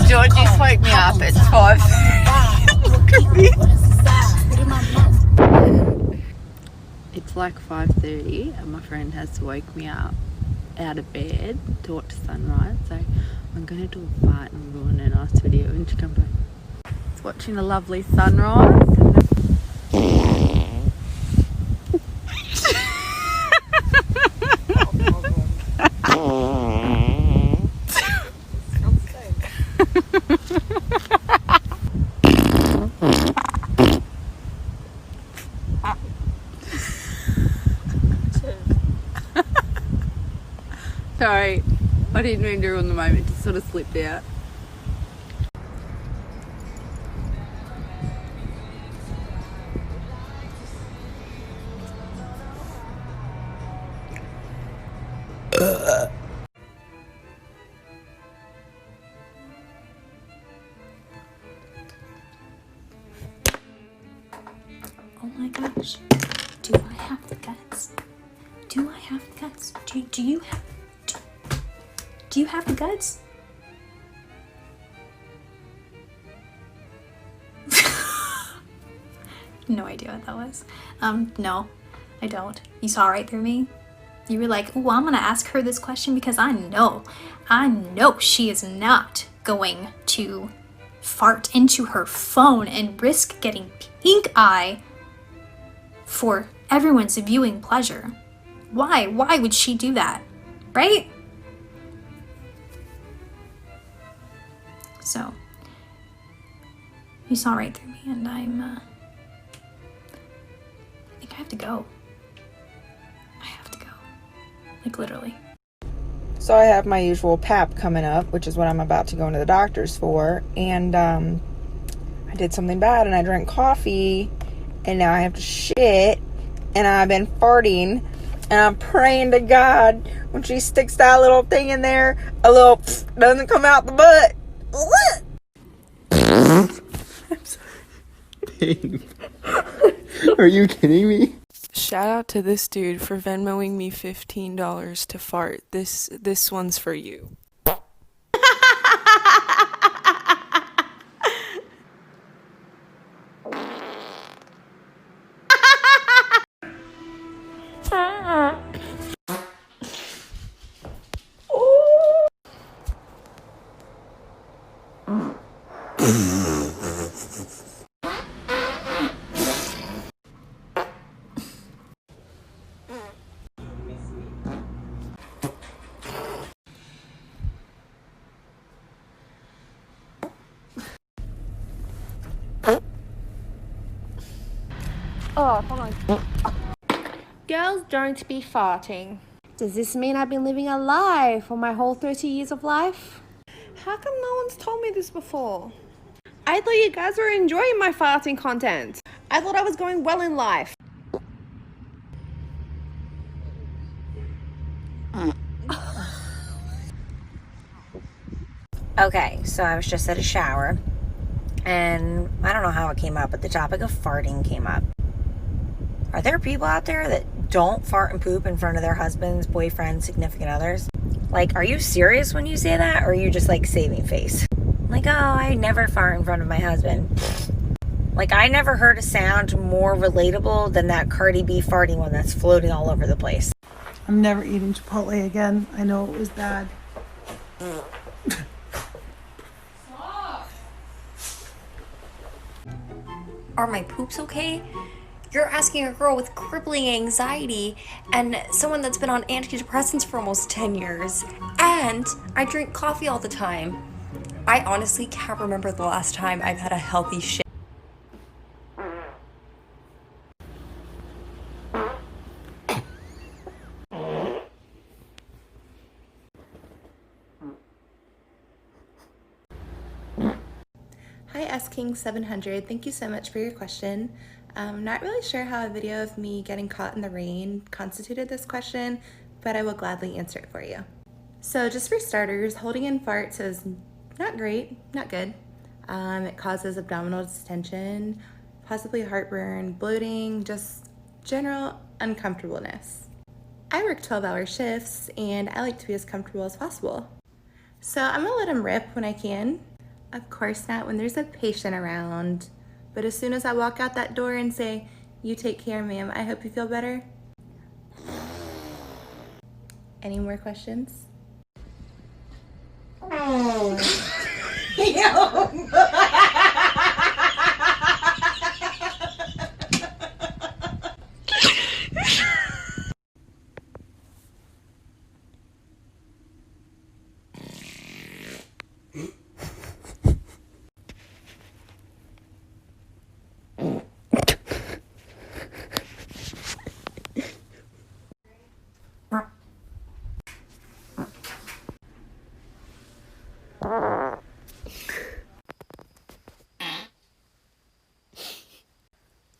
Georgie's woke me up at 5. Look at me. It's like 5:30 and my friend has woke me up out of bed to watch sunrise. So I'm going to do a fart and ruin a nice video and she comes back. It's watching a lovely sunrise. Sorry, I didn't mean to ruin the moment, just sort of slipped out. Oh my gosh, do I have the guts? Do I have the guts? Do you have the guts? No idea what that was. No, I don't. You saw right through me. You were like, oh, I'm gonna ask her this question because I know she is not going to fart into her phone and risk getting pink eye for everyone's viewing pleasure. Why would she do that, right? So, you saw right through me and I think I have to go. I have to go. Like, literally. So I have my usual PAP coming up, which is what I'm about to go into the doctor's for, and I did something bad and I drank coffee and now I have to shit and I've been farting and I'm praying to God when she sticks that little thing in there, a little doesn't come out the butt. I'm sorry. Babe. Are you kidding me? Shout out to this dude for Venmoing me $15 to fart. This one's for you. Oh, hold on. Girls don't be farting. Does this mean I've been living a lie for my whole 30 years of life? How come no one's told me this before? I thought you guys were enjoying my farting content. I thought I was going well in life. Okay, so I was just at a shower, and I don't know how it came up, but the topic of farting came up. Are there people out there that don't fart and poop in front of their husbands, boyfriends, significant others? Like, are you serious when you say that, or are you just, like, saving face? Like, oh, I never fart in front of my husband. Like, I never heard a sound more relatable than that Cardi B farting one that's floating all over the place. I'm never eating Chipotle again. I know it was bad. Are my poops okay? You're asking a girl with crippling anxiety and someone that's been on antidepressants for almost 10 years. And I drink coffee all the time. I honestly can't remember the last time I've had a healthy shit. Hi SKing700, thank you so much for your question. I'm not really sure how a video of me getting caught in the rain constituted this question, but I will gladly answer it for you. So just for starters, holding in farts is not great, not good. It causes abdominal distension, possibly heartburn, bloating, just general uncomfortableness. I work 12-hour shifts and I like to be as comfortable as possible. So I'm gonna let them rip when I can. Of course not when there's a patient around. But as soon as I walk out that door and say, "You take care, ma'am, I hope you feel better." Any more questions?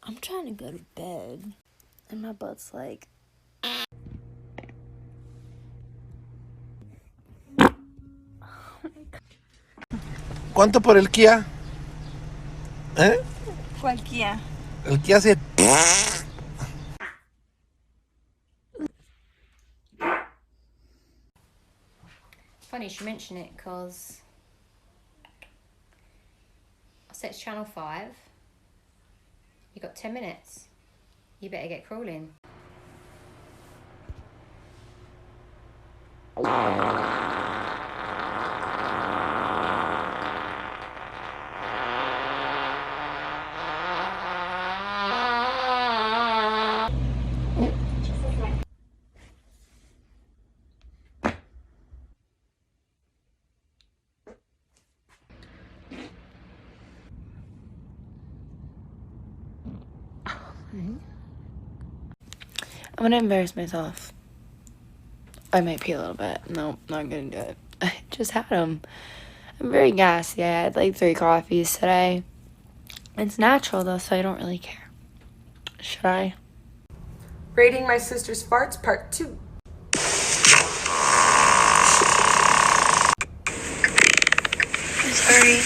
I'm trying to go to bed, and my butt's like... ¿Cuánto por el Kia? ¿Eh? ¿Cuál Kia? El Kia hace... Funny you should mention it because I set channel 5. You got 10 minutes. You better get crawling. I'm gonna embarrass myself. I might pee a little bit. No, not gonna do it. I just had them. I'm very gassy. I had like 3 coffees today. It's natural though, so I don't really care. Should I? Rating my sister's farts, part 2. I'm sorry.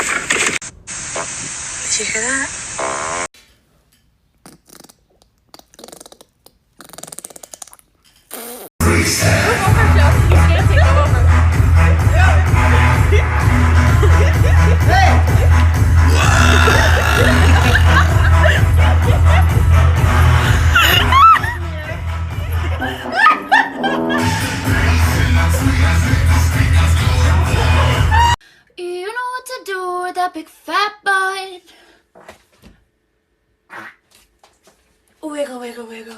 Did you hear that? You know what to do with that big fat butt. Wiggle, wiggle, wiggle.